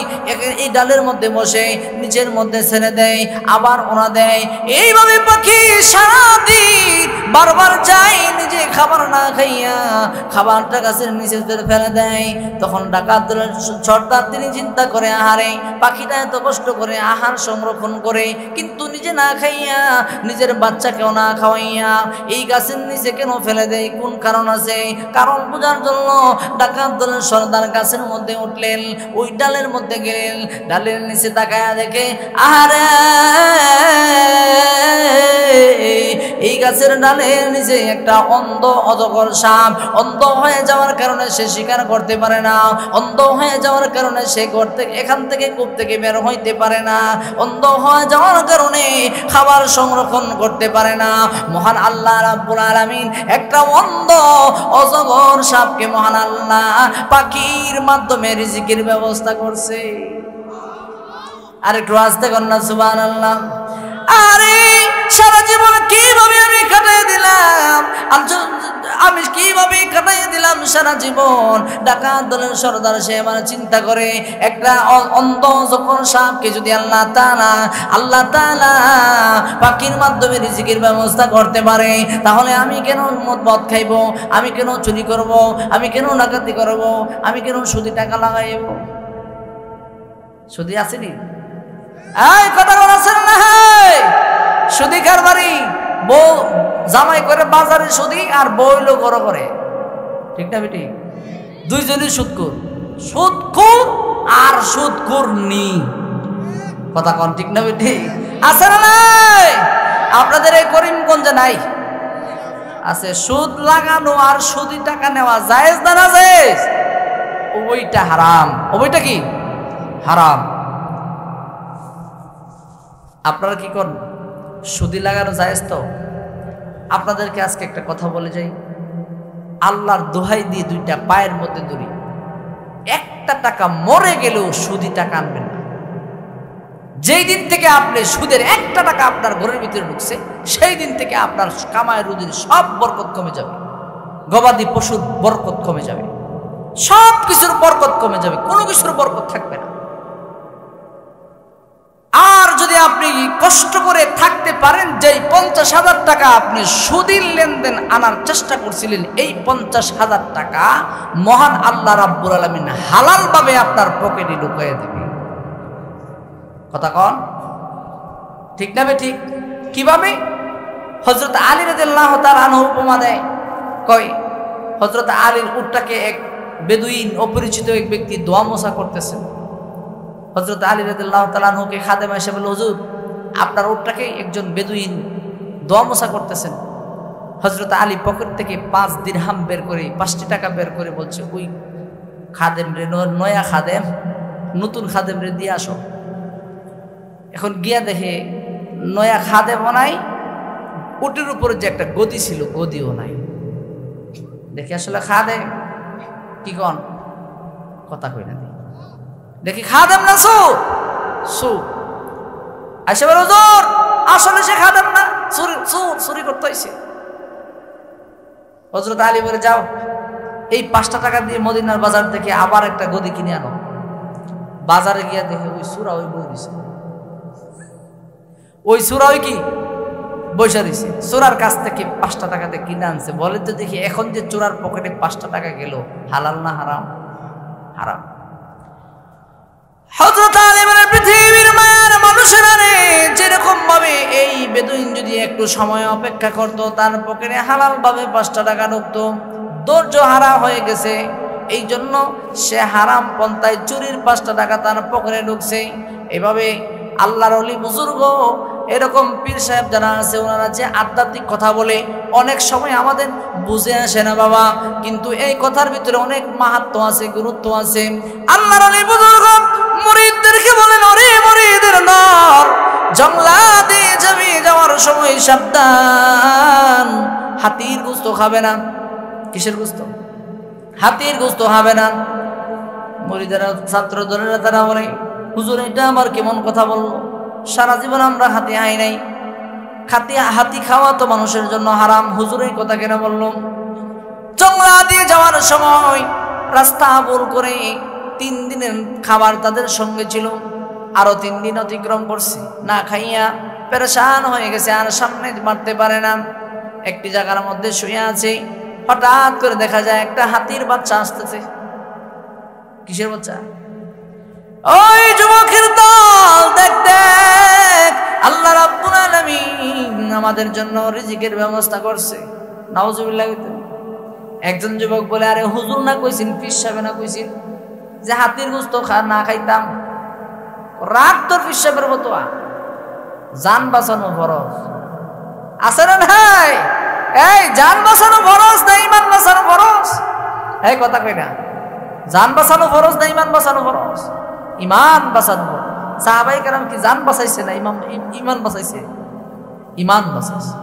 এই ডালের মধ্যে বসে নিচের মধ্যে ছেড়ে দেয়, আবার ওনা দেয়। এইভাবে পাখি সারাদিন বারবার যায়, নিজে খাবার না খাইয়া খাবারটা গাছের নিচে ফেলে দেয়। তখন ডাকাত দলের সর্দার তিনি চিন্তা করে, আহারে পাখিটা এত কষ্ট করে আহার সংরক্ষণ করে কিন্তু নিজে না খাইয়া নিজের বাচ্চাকেও না খাওয়াইয়া এই গাছের নিচে কেন ফেলে দেয়? কোন কারণ আছে? কারণ বোঝার জন্য ডাকাত দলের সর্দার গাছের মধ্যে উঠলেন, ওই ডালের মধ্যে গেলেন, ডালের নিচে তাকায়া দেখে আহারে এই গাছের ডালের নিচে একটা অন্ধ অজগর সাপ। অন্ধ হয়ে যাওয়ার কারণে সে শিকার করতে পারে না, অন্ধ হয়ে যাওয়ার কারণে সে এখান থেকে কূপ থেকে বের হইতে পারে না, অন্ধ হয়ে যাওয়ার কারণে খাবার সংরক্ষণ করতে পারে না। মহান আল্লাহ রাব্বুল আলামিন একটা অন্ধ অজগর সাপকে মহান আল্লাহ পাখির মাধ্যমে রিজিকের ব্যবস্থা করছে। আর একটু আস্তে কন্যা সুবহানাল্লাহ। আরে সারা জীবন কিভাবে আমি কাটাই দিলাম সারা জীবন। ডাকাত দলের সর্দার সে মানে চিন্তা করে, একটা অন্ধ যখন সাপকে যদি আল্লাহ তাআলা পাখির মাধ্যমে রিজিকের ব্যবস্থা করতে পারে, তাহলে আমি কেন মদ খাইব? আমি কেন চুরি করব? আমি কেন ডাকাতি করব? আমি কেন সুদি টাকা লাগাইব? সুদি আসেনি? এই কথা বলেছেন না? সুদি কারবারি, বউ জামাই করে বাজারে সুদি আর বউ হইলো ঘরে করে, ঠিক না বেটি? দুইজনই সুদখোর আর সুদখোরনি। কথা কন ঠিক না বেটি? আছে না নাই? আপনাদের এই করিমগঞ্জে নাই? আছে। সুদ লাগানো আর সুদি টাকা নেওয়া জায়েজ না না জায়েজ? ওইটা হারাম। ওইটা কি হারাম? আপনারা কি করেন? সুদি লাগানো জায়েজ তো? আপনাদেরকে আজকে একটা কথা বলে যাই, আল্লাহর দোহাই দিয়ে দুইটা পায়ের মধ্যে ধরি, একটা টাকা মরে গেলেও সুদি টাকা আনবেন না। যেই দিন থেকে আপনি সুদের একটা টাকা আপনার ঘরের ভিতরে ঢুকছে, সেই দিন থেকে আপনার কামায় রুজির সব বরকত কমে যাবে, গবাদি পশুর বরকত কমে যাবে, সব কিছুর বরকত কমে যাবে, কোনো কিছুর বরকত থাকবে না। আর যদি আপনি কষ্ট করে থাকতে পারেন, যেই 50,000 টাকা আপনি সুদের লেনদেন আনার চেষ্টা করছিলেন, এই 50,000 টাকা মহান আল্লাহ রাব্বুল আলামিন হালাল ভাবে আপনার পকেটে ঢুকিয়ে দেবে। কথা কন ঠিক না? ঠিক কিভাবে? হযরত আলী রাদিয়াল্লাহু তাআলা আনহু উপমা দেয়, কয় হযরত আলীর উটটাকে এক বেদুইন অপরিচিত এক ব্যক্তি দোয়া মোছা করতেছেন। হযরত আলী রাদিয়াল্লাহু তাআলা আনহুকে খাদেম এসে বলে, হুজুর আপনার উটটাকে একজন বেদুইন দোয়া মোছা করতেছেন। হযরত আলী পকেট থেকে 5 দিরহাম বের করে, 5টি টাকা বের করে বলছে, ওই খাদেম রে, নয়া খাদেম, নতুন খাদেম রে দিয়ে আসো। এখন গিয়া দেখে নয়া খাদেমও নাই, উটের উপরে যে একটা গদি ছিল গদিও নাই। দেখে আসলে খাদেম কি কন? কথা কই না, দেখি খাদেম না সুর আসে বলে হুজুর আসলে সে খাদেম না, চুরি করতে হয়েছে। হযরত আলী বলে যাও এই 5টা টাকা দিয়ে মদিনার বাজার থেকে আবার একটা গদি কিনে আনো। বাজারে গিয়া দেখে ওই সুরা ওই বই দিছে, ওই সুরা ওই কি বৈশা দিছে। চোরার কাছ থেকে 5টা টাকাতে কিনে আনছে। বলে তো দেখি এখন যে চোরার পকেটে 5টা টাকা গেল, হালাল না হারাম? হারাম। হযরত আলী বলে পৃথিবীর মায়ের মানুষেরা রে, যেরকম ভাবে এই বেদুইন যদি একটু সময় অপেক্ষা করত তার পকেটে হালাল ভাবে 5টা টাকা ঢুকতো। ধৈর্য হারা হয়ে গেছে, এই জন্য সে হারাম পন্থায় চুরির 5টা টাকা তার পকেটে ঢুকছে। এভাবে আল্লাহর ওলি বুজুর্গ এরকম পীর সাহেব যারা আছে ওনারা যে আধ্যাত্মিক কথা বলে অনেক সময় আমাদের বুঝে আসে না বাবা, কিন্তু এই কথার ভিতরে অনেক মাহাত্ম্য আছে, গুরুত্ব আছে। আল্লাহর ওলি বুজুর্গ মুরিদদেরকে বলেন, ওরে মুরিদের দল, জঙ্গলাতে যাওয়ার সময় সাবধান, হাতির গোশত খাবে না। কিসের গোশত? হাতির গোশত খাবে না। মুরিদেরা ছাত্র দলেরা তারা বলে, হুজুর এটা আবার কেমন কথা বললো? সারা জীবন আমরা হাতি খাই নাই, হাতি খাওয়া তো মানুষের জন্য হারাম, হুজুর এই কথা কেন বললো? জঙ্গলা দিয়ে যাওয়ার সময় রাস্তা ভুল করে 3 দিনের খাবার তাদের সঙ্গে ছিল, আরো 3 দিন অতিক্রম করছে, না খাইয়া পেরেশান হয়ে গেছে, আর সামনে মারতে পারে না। একটি জায়গার মধ্যে শুয়ে আছে, হঠাৎ করে দেখা যায় একটা হাতির বাচ্চা আসতেছে। কিসের বাচ্চা? ওই যুবকের দল, দেখ দেখ আল্লাহ রাব্বুল আলামিন আমাদের জন্য রিজিকের ব্যবস্থা করছে। নাউজুবিল্লাহ। একজন যুবক বলে, আরে হুজুর না কইছেন, পীর সাহেব না কইছেন যে হাতির গোশত না খাইতাম? রাগ তোর পীর সাহেবের ফতোয়া, জান বাঁচানো ফরজ আছে না নাই? এই জান বাঁচানো ফরজ না ঈমান বাঁচানো ফরজ? এই কথা কই না, জান বাঁচানো ফরজ না ঈমান বাঁচানো ফরজ? ঈমান বাঁচানো ফরজ। সাহাবায়ে কেরাম কি জান বাঁচাইছে না ঈমান বাঁচাইছে? ঈমান বাঁচাইছে।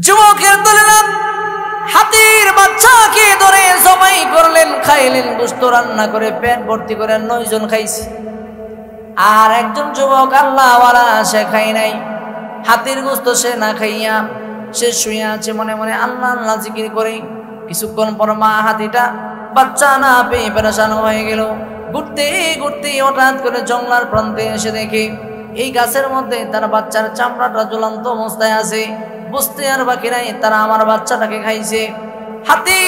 যুবকের দলের হাতির বাচ্চাকে ধরে জবাই করলেন, খাইলেন, গোশত রান্না করে পেট ভর্তি করে 9 জন খাইছে। আর একজন যুবক আল্লাহওয়ালা, সে খাই নাই হাতির গোশত, সে না খাইয়া সে শুয়ে আছে, মনে মনে আল্লাহ আল্লাহ জিকির করে। কিছুক্ষণ পর মা হাতিটা বাচ্চা না পেয়ে পেরেশান হয়ে গেল। ঘুরতে ঘুরতে হঠাৎ করে জঙ্গলার প্রান্তে এসে দেখে এই গাছের মধ্যে তার বাচ্চার চামড়াটা ঝুলন্ত অবস্থায় আছে। বুঝতে আর বাকি নাই, তারা আমার বাচ্চাটাকে খাইছে। হাতি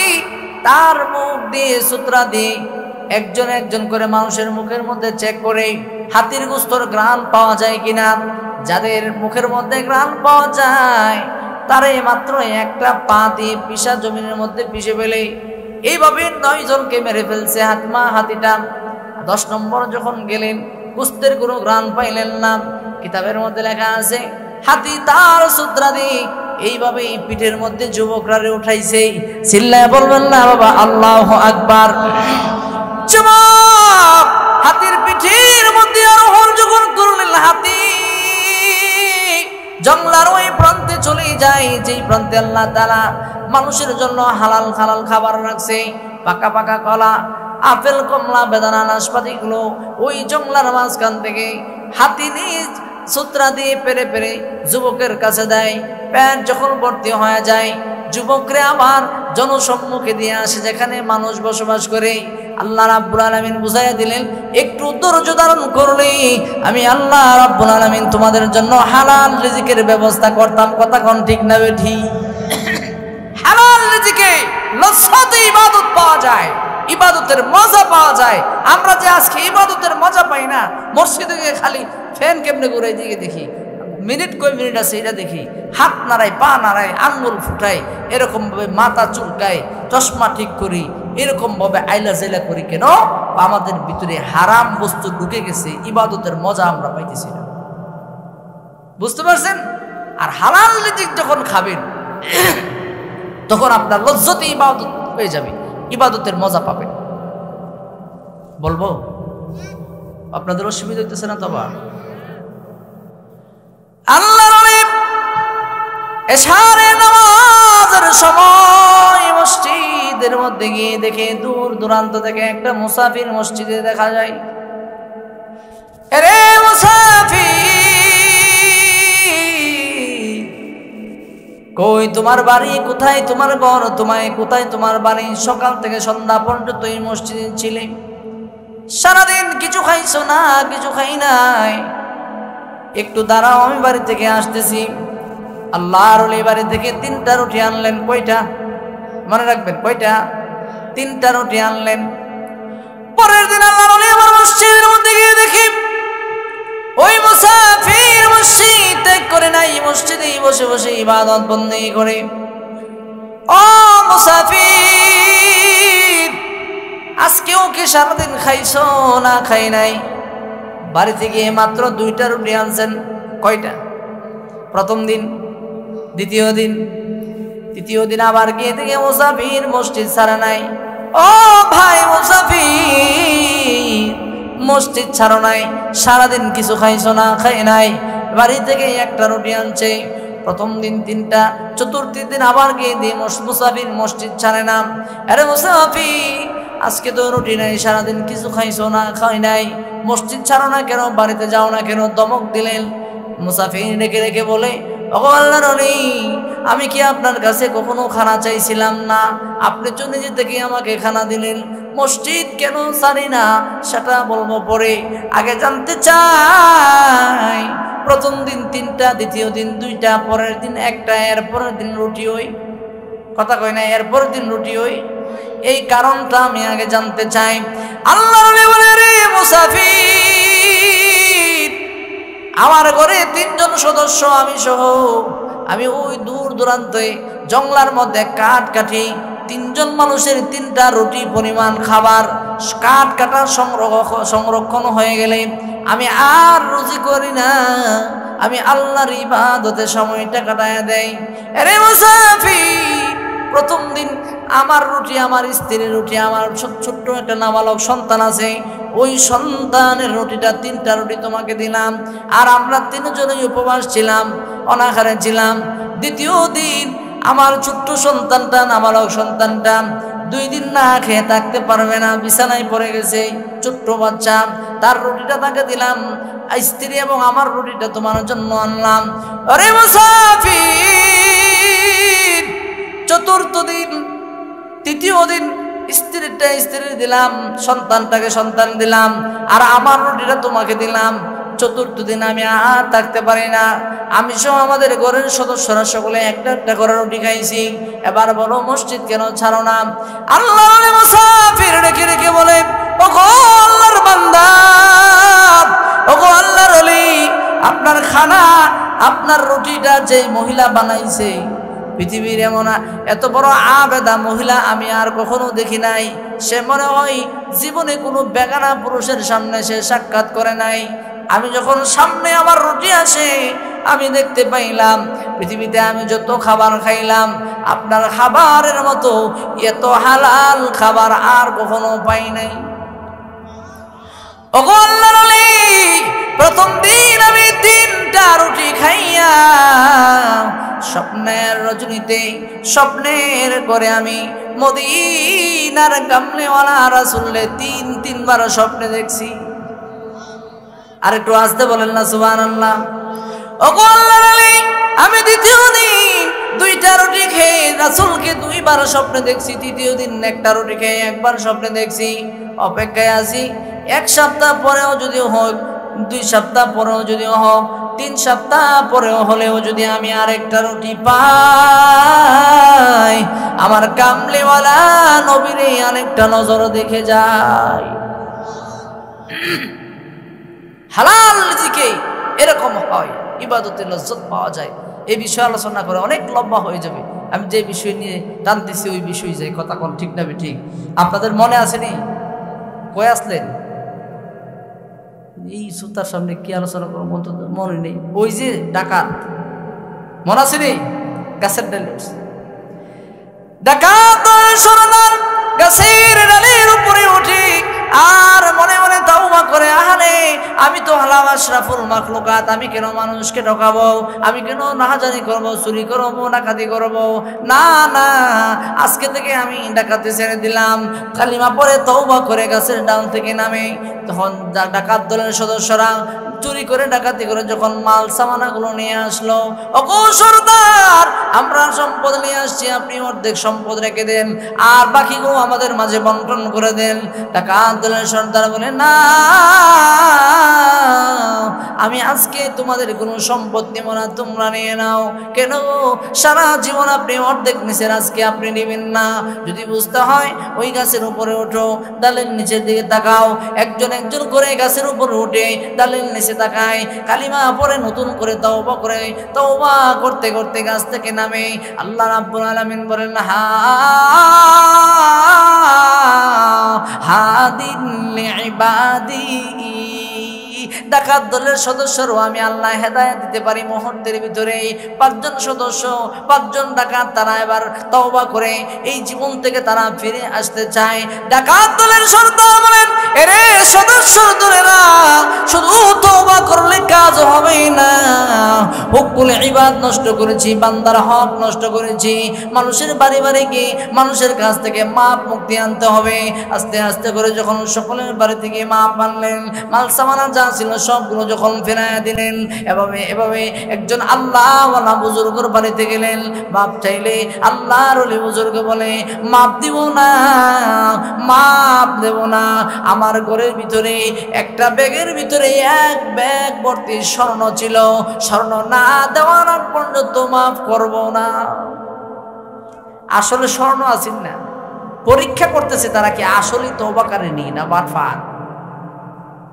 তার মুখ দিয়ে সূত্রা দিয়ে একজন একজন করে মানুষের মুখের মধ্যে চেক করে হাতির গোশতর ঘ্রাণ পাওয়া যায় কিনা। যাদের মুখের মধ্যে ঘ্রাণ পাওয়া যায় তারে মাত্র একটা পা দিয়ে পিসা জমিনের মধ্যে পিষে ফেলে। এইভাবে 9 জনকে মেরে ফেলছে হাতিটা। 10 নম্বর যখন গেলেন, গোশতের কোনো ঘ্রাণ পাইলেন না। কিতাবের মধ্যে লেখা আছে, হাতি তার সূত্রা দিয়ে এইভাবে পিঠের মধ্যে যুবকরা উঠাইছে। চিল্লায় বলবেন না বাবা আল্লাহু আকবার। যুবক হাতির পিঠের মধ্যে আরোহণ যখন করলেন, হাতি জঙ্গলার ওই প্রান্তে চলে যায়, যেই প্রান্তে আল্লাহ তাআলা মানুষের জন্য হালাল হালাল খাবার রাখছে। পাকা পাকা কলা, আপেল, কমলা, বেদানা, নাশপাতি গুলো ওই জঙ্গলার মাঝখান থেকে হাতি নিজ সূত্রা দিয়ে পেরে পেরে যুবকের কাছে দেয়। পেট যখন ভর্তি হয়ে যায়, যুবকরে আবার জনসম্মুখে দিয়ে আসে যেখানে মানুষ বসবাস করে। আল্লাহ রাব্বুল আলামিন বুঝাইয়া দিলেন, একটু ধৈর্য ধারণ করলে আমি আল্লাহ রাব্বুল আলামিন তোমাদের জন্য হালাল রিজিকের ব্যবস্থা করতাম। কথা কোন ঠিক না বেঠি? হালাল রিজিকে লজ্জাতে ইবাদত পাওয়া যায়, ইবাদতের মজা পাওয়া যায়। আমরা যে আজকে ইবাদতের মজা পাই না, মসজিদে গিয়ে খালি ফ্যান কেমনে ঘুরাই দিকে দেখি, মিনিট কই মিনিট আছে এটা দেখি, হাত নাড়াই, পা নাড়াই, আঙ্গুল ফুটাই, এরকম ভাবে মাথা চুলকাই, চশমা ঠিক করি, এরকম ভাবে আইলা জাইলা করি। কেন? আমাদের ভিতরে হারাম বস্তু ঢুকে গেছে, ইবাদতের মজা আমরা পাইতেছি না। বুঝতে পারছেন? আর হালাল রিজিক যখন খাবেন তখন আপনার লজ্জাতে ইবাদত হয়ে যাবে, ইবাদতের মজা পাবেন। বলবো আপনাদের অসুবিধা হইতেছে না? তবা আল্লাহর এশারে নামাজের সময় মসজিদের মধ্যে গিয়ে দেখে দূর দূরান্ত থেকে একটা মুসাফির মসজিদে দেখা যায়। আরে মুসাফির, কই তোমার বাড়ি কোথায়, তোমার ঘর তোমায় কোথায়, তোমার বাড়ি? সকাল থেকে সন্ধ্যা পর্যন্ত এই মসজিদে ছিলে, সারাদিন কিছু খাইছো না? কিছু খাই নাই। একটু দাঁড়াও, আমি বাড়ি থেকে আসতেছি। আল্লাহর ওলি বাড়ি থেকে 3টা রুটি আনলেন। কয়টা? মনে রাখবেন, কয়টা? 3টা রুটি আনলেন। পরের দিন আল্লাহর ওলি আমার মসজিদের মধ্যে গিয়ে দেখি ওই মুসাফির মসজিদ ত্যাগ করে নাই, মসজিদেই বসে বসে ইবাদত বন্দেগি করে। ও মুসাফির, আজকেও কি সারাদিন খাইছো না খাই নাই? বাড়িতে গিয়ে মাত্র 2টা রুটি আনছেন। কয়টা? প্রথম দিন, দ্বিতীয় দিন, তৃতীয় দিন আবার গিয়ে দেখে মুসাফির মসজিদ ছাড়া নাই। ও ভাই মুসাফির, মসজিদ ছাড়ো নাই, সারাদিন কিছু খাইছো না খাই নাই, বাড়ি থেকে 1টা রুটি আনছে। প্রথম দিন 3টা, চতুর্থ দিন আবার গিয়ে দিয়ে মুসাফির মসজিদ ছাড়ে না। আরে মুসাফির, আজকে তো রুটি নাই, সারাদিন কিছু খাইছো না খাই নাই, মসজিদ ছাড়ো না কেন, বাড়িতে যাও না কেন? দমক দিলেন। মুসাফির রেখে রেখে বলে, ওগো আল্লাহর ওলি, আমি কি আপনার কাছে কখনো খানা চাইছিলাম না? আপনি তো নিজে থেকে আমাকে খানা দিলেন, মসজিদ কেন ছাড়ি না সেটা বলবো পরে, আগে জানতে চাই প্রথম দিন 3টা, দ্বিতীয় দিন 2টা, পরের দিন 1টা, এর পরের দিন রুটি হই। কথা কই না? এর পরের দিন রুটি হই, এই কারণটা আমি আগে জানতে চাই। আল্লাহর ওলি বলে, রে মুসাফির, আমার ঘরে 3জন সদস্য আমি সহ, আমি ওই দূর দূরান্তে জঙ্গলার মধ্যে কাঠ কাটি, 3জন মানুষের 3টা রুটি পরিমাণ খাবার কাঠ কাটা সংরক্ষণ হয়ে গেলে আমি আর রুজি করি না, আমি আল্লাহর ইবাদতে সময়টা কাটায় দেই। আরে মুসাফির, প্রথম দিন আমার রুটি, আমার স্ত্রীর রুটি, আমার ছোট্ট একটা নাবালক সন্তান আছে, ওই সন্তানের রুটিটা 3টা রুটি তোমাকে দিলাম, আর আমরা 3জনই উপবাস ছিলাম, অনাহারে ছিলাম। দ্বিতীয় দিন আমার ছোট্ট সন্তানটা, নাবালক সন্তানটা 2 দিন না খেয়ে থাকতে পারবে না, বিছানায় পড়ে গেছে, ছোট্ট বাচ্চা, তার রুটিটা তাকে দিলাম, স্ত্রী এবং আমার রুটিটা তোমার জন্য আনলাম। আরে মুসাফির, চতুর্থ দিন, তৃতীয় দিন স্ত্রীটা স্ত্রী দিলাম, সন্তানটাকে সন্তান দিলাম, আর আমার রুটিটা তোমাকে দিলাম। চতুর্থ দিন আমি আর থাকতে পারি না, আমি সহ আমাদের ঘরের সদস্যরা সকলে একটা একটা করে রুটি খাইছি, এবার বলো মসজিদ কেন ছাড়ো না? আল্লাহর মুসাফির রেখে রেখে বলে, ওগো আল্লাহর বান্দা, ওগো আল্লাহর ওলি, আপনার খানা, আপনার রুটিটা যে মহিলা বানাইছে, পৃথিবীর এমন এত বড় আবেদা মহিলা আমি আর কখনো দেখি নাই। সে মনে হয় জীবনে কোনো বেগানা পুরুষের সামনে সে সাক্ষাৎ করে নাই। আমি যখন সামনে আমার রুটি আসে, আমি দেখতে পাইলাম পৃথিবীতে আমি যত খাবার খাইলাম, আপনার খাবারের মতো এত হালাল খাবার আর কখনো পাই নাই। ওগো আল্লাহর ওলি, প্রথম দিন আমি 3টা রুটি খাইয়া স্বপ্নের রজনীতে, স্বপ্নের করে আমি মদিনার কামলিওয়ালা রাসূলকে 3বার স্বপ্নে দেখছি। আর একটু আসতে বলেন না সুবহানাল্লাহ। ওগো আল্লাহর ওলি, আমি দ্বিতীয় দিন 2টা রুটি খেয়ে রাসূলকে 2বার স্বপ্নে দেখছি, তৃতীয় দিন 1টা রুটি খেয়ে 1বার স্বপ্নে দেখছি। অপেক্ষায় আছি, 1 সপ্তাহ পরেও যদি হোক, 2 সপ্তাহ পরেও যদি হোক, 3 সপ্তাহ পরেও হলেও যদি আমি আরেকটা রুটি পাই, আমার কামলিওয়ালা নবীরে আরেকটা নজর দেখে যায়। হালাল রিজিকে এরকম হয়, ইবাদতের লজ্জত পাওয়া যায়। এই বিষয়ে আলোচনা করে অনেক লম্বা হয়ে যাবে, আমি যে বিষয় নিয়ে টানতেছি ওই বিষয় যাই, কথা কোন ঠিক না ঠিক? আপনাদের মনে আসেনি? কই আসলেন? এই সুতার সামনে কি আলোচনা করবো মনে নেই। ওই যে ডাকাত, মনে আসেনি? গাছের ডালে ডাকাত সরদার গাছের ডালের উপরে উঠে আর মনে মনে তাওবা করে, আহারে আমি তো হালাল আশরাফুল মাখলুকাত, আমি কেন মানুষকে ঠকাবো, আমি কেন নাহাজানি করবো, চুরি করবো, ডাকাতি করবো? না না, আজকে থেকে আমি ডাকাতি ছেড়ে দিলাম। কালিমা পরে তওবা করে গাছের ডাল থেকে নামে তখন ডাকাত দলের সদস্যরা চুরি করে ডাকাতি করে যখন মাল সামানাগুলো নিয়ে আসলো, ওগো সরদার, আমরা সম্পদ নিয়ে আসছি, আপনি অর্ধেক সম্পদ রেখে দেন আর বাকিগুলো আমাদের মাঝে বন্টন করে দেন। ডাকাত দলের সর্দার বলে, না, আমি আজকে তোমাদের কোনো সম্পদ নেব না, তোমরা নিয়ে নাও। কেন? সারা জীবন আপনি অর্ধেক নিছেন, আজকে আপনি নেবেন না? যদি বুঝতে হয় ওই গাছের উপরে ওঠো, ডালের নিচের দিকে তাকাও, একজন একজন করে গাছের উপরে উঠে ডালের নিচে তাকায়, কালিমা পরে নতুন করে তওবা করে, তওবা করতে করতে গাছ থেকে নামে। আল্লাহ রাব্বুল আলামিন বলেন, হাদিন লিইবাদি, ডাকাত দলের সদস্যরও আমি আল্লাহ হেদায়েত দিতে পারি মুহূর্তের ভিতরে। 5 জন সদস্য, 5 জন ডাকাত, তারা এবার তওবা করে এই জীবন থেকে তারা ফিরে আসতে চায়। ডাকাত দলের সর্দার বলেন, এরে সদস্য দলেরা, শুধু তওবা করলে কাজ হবে না, হুকুল ইবাদ নষ্ট করেছি, বান্দার হক নষ্ট করেছি, মানুষের বাড়ি বাড়ি গিয়ে মানুষের কাছ থেকে মাপ মুক্তি আনতে হবে। আস্তে আস্তে করে যখন সকলের বাড়ি থেকে মাপ আনলেন, মাল সামানা যা ছিল সবগুলো যখন ফেরাইয়া দিলেন, এভাবে এভাবে একজন আল্লাহওয়ালা বুজুর্গের বাড়িতে গেলেন, মাপ চাইলে আল্লাহর ওলি বুজুর্গ বলে, মাপ দিব না, মাপ দেব না, আমার ঘরের ভিতরে একটা ব্যাগের ভিতরে 1 ব্যাগ ভর্তি স্বর্ণ ছিল, স্বর্ণ না দেওয়ার পর্যন্ত মাফ করব না। আসলে স্বর্ণ আছেন না, পরীক্ষা করতেছে তারা কি আসলে তওবা করেনি না বাটফার,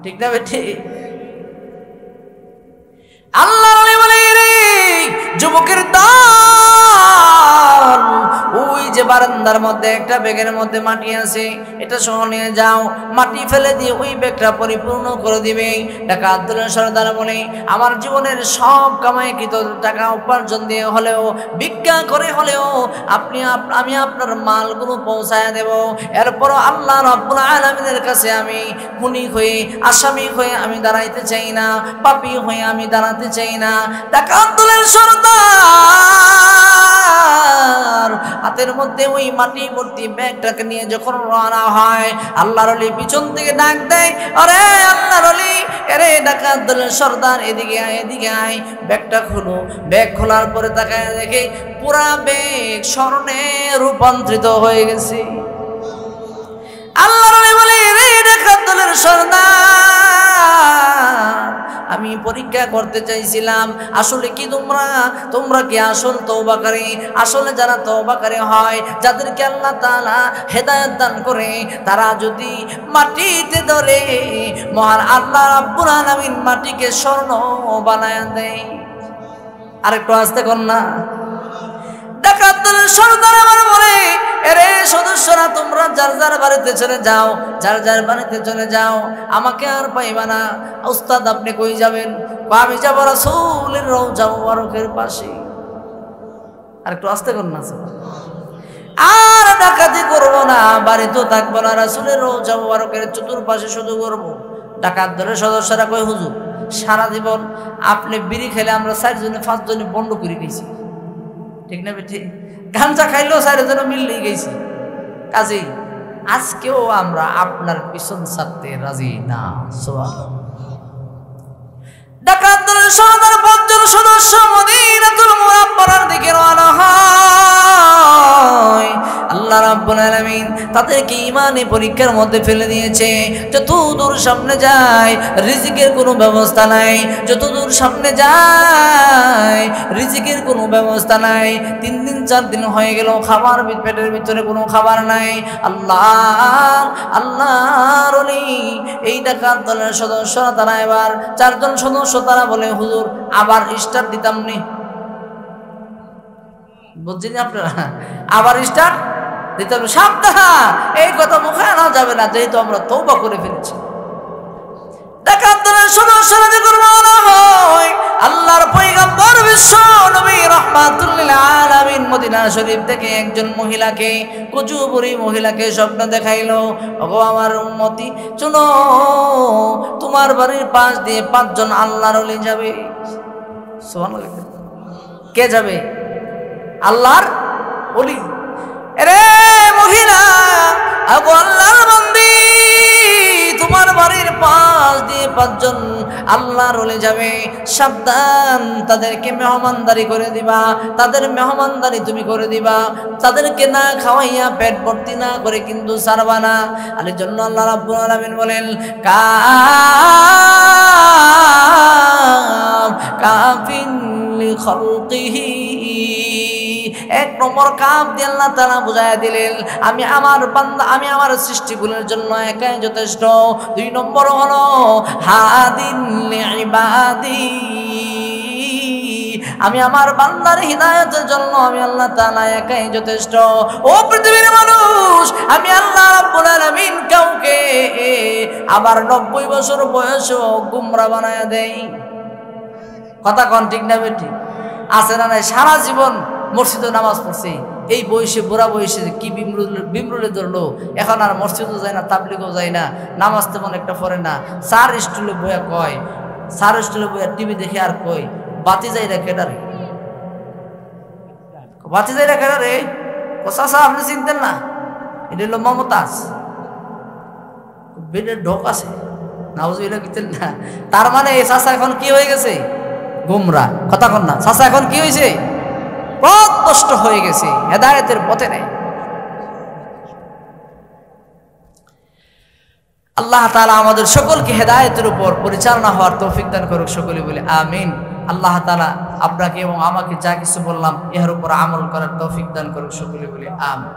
ঠিক না বেঠি? আল্লাহ বলে, যুবকের দল, ওই যে বারান্দার মধ্যে একটা ব্যাগের মধ্যে মাটি আছে, এটা সহ নিয়ে যাও, মাটি ফেলে দিয়ে ওই ব্যাগটা পরিপূর্ণ করে দিবে। ডাকাত দলের সর্দার বলে, আমার জীবনের সব কামাইকৃত টাকা উপার্জন দিয়ে হলেও, ভিক্ষা করে হলেও আমি আপনার মালগুলো পৌঁছায় দেব। এরপরও আল্লাহ রাব্বুল আলামিনের কাছে আমি খুনি হয়ে, আসামি হয়ে আমি দাঁড়াইতে চাই না, পাপী হয়ে আমি দাঁড়াতে চাই না। ডাকাত দলের সর্দার হাতের মধ্যে ওই মাটি ভর্তি ব্যাগটাকে নিয়ে যখন রওনা হয়, আল্লাহর ওলি পিছন থেকে ডাক দেয়, আরে আল্লাহর ওলি, আরে ডাকাত দলের সর্দার, এদিকে আয়, এদিকে আয়, ব্যাগটা খুলো। ব্যাগ খোলার পরে তাকায় দেখে পুরা ব্যাগ স্বর্ণে রূপান্তরিত হয়ে গেছে। আল্লাহর ওলি বলে, রে ডাকাত দলের সর্দার, আমি পরীক্ষা করতে চাইছিলাম আসলে কি তোমরা কি আসল তওবাকারী? আসলে যারা তওবাকারী হয়, যাদেরকে আল্লাহ তাআলা হেদায়েত দান করে, তারা যদি মাটিতে ধরে, মহান আল্লাহ রাব্বুল আলামিন মাটিকে স্বর্ণ বানায় দেয়। আরেকটু আস্তে কর না। ডাকাত দলের সর্দার আবার বলে, এরে সদস্যরা, তোমরা যার যার বাড়িতে চলে যাও, যার যার বাড়িতে চলে যাও, আমাকে আর পাইবা না। উস্তাদ, আপনি কই যাবেন? আমি যাবো রাসূলের রওজা মুবারকের পাশে। আর একটু আস্তে কর না। আর ডাকাতি করবো না, বাড়িতেও থাকবো না, রাসূলের রওজা মুবারকের চতুর্পাশে শুধু করবো। ডাকাত দলের সদস্যরা কই, হুজুর, সারা জীবন আপনি বিড়ি খেলে আমরা 4 জনে 5 জনে বন্ধ করে গেছি, ঠিক না বেঠি? গাঞ্জা খাইলেও 4 জন মিললেই গেছি, কাজেই আজকেও আমরা আপনার পিছন ছাড়তে রাজি না। সুবহানাল্লাহ। ডাকাত দলের সর্দার 5 জন সদস্য মদিনাতুল মুনাওয়ারার দিকে রওনা হয়। আল্লাহ রাব্বুল আলামিন তাদেরকে ঈমানি পরীক্ষার মধ্যে ফেলে দিয়েছে। যতদূর সামনে যায় রিজিকের কোনো ব্যবস্থা নাই, যতদূর সামনে যায় রিজিকের কোনো ব্যবস্থা নাই। 3 দিন 4 দিন হয়ে গেল, খাবার পেটের ভিতরে কোনো খাবার নাই। আল্লাহর ওলি এই ডাকাত দলের সদস্যরা, তারা এবার 4 জন সদস্য, তারা বলে, হুজুর, আবার স্টার্ট দিতাম নি? বুঝছেন আপনারা? আবার স্টার্ট দিতে হবে। সাবধান, এই কথা মুখে আনা যাবে না, যেহেতু আমরা তওবা করে ফেলেছি। ডাকাত দলের সদস্যরা যখন রওনা হয়, আল্লাহর পয়গম্বর বিশ্ব নবী রাহমাতুল লিল আলামিন মদিনা শরীফ থেকে একজন মহিলাকে, কুচুবুরি মহিলাকে স্বপ্ন দেখাইলো, ওগো আমার উম্মতি শুনো, তোমার বাড়ির পাশ দিয়ে 5 জন আল্লাহর ওলি যাবে। সুবহানাল্লাহ। কে যাবে? আল্লাহর ওলি। আরে মহিলা, ওগো আল্লাহর বান্দি, তোমার বাড়ির পাশ দিয়ে 5 জন আল্লাহর ওলি যাবে, সাবধান, তাদেরকে মেহমানদারি করে দিবা, তাদের মেহমানদারি তুমি করে দিবা, তাদেরকে না খাওয়াইয়া পেট ভর্তি না করে কিন্তু ছাড়বা না। আর এই জন্য আল্লাহ রাব্বুল আলামিন বলেন কাফিন লিখালকিহি, 1 নম্বর কাফ দিয়ে আল্লাহ তাআলা বুঝায়া দিলেন আমি আমার বান্দা, আমি আমার সৃষ্টিগুলোর জন্য একাই যথেষ্ট। 2 নম্বর হলো হাদিন লিইবাদি, আমি আমার বান্দার হিদায়াতের জন্য আমি আল্লাহ তাআলা একাই যথেষ্ট। ও পৃথিবীর মানুষ, আমি আল্লাহ রাব্বুল আলামিন কাউকে আবার 90 বছর বয়সেও গুমরা বানায়া দেই। কথা কোন ঠিক না বেটি? আছে না নাই? সারা জীবন মসজিদে নামাজ পড়ছে, এই বয়সে বুড়া বয়সে কি বিমরুলে ধরলো, এখন আর মসজিদও যায় না, তাবলিগও যায় না, নামাজ তেমন একটা পড়ে না। চার স্টুলে বইয়া কয়, চার স্টুলে বইয়া টিভি দেখে আর কয় বাতি যাই রে কেডারে, বাতি যাই রে কেডারে। ও চাচা আপনি চিনতেন না, এটা হলো মমতাজ, বেডের ঢোক আছে, নাউজুবিল্লাহ কিতেন না। তার মানে এই চাচা এখন কি হয়ে গেছে? গুমরা। কথা কন না, চাচা এখন কি হয়েছে? পথ নষ্ট হয়ে গেছে, হেদায়েতের পথে নেই। আল্লাহ তাআলা আমাদের সকলকে হেদায়েতের উপর পরিচালনা হওয়ার তৌফিক দান করুক, সকলে বলে আমিন। আল্লাহ তাআলা আপনাকে এবং আমাকে যা কিছু বললাম এর উপর আমল করার তৌফিক দান করুক, সকলে বলে আমিন।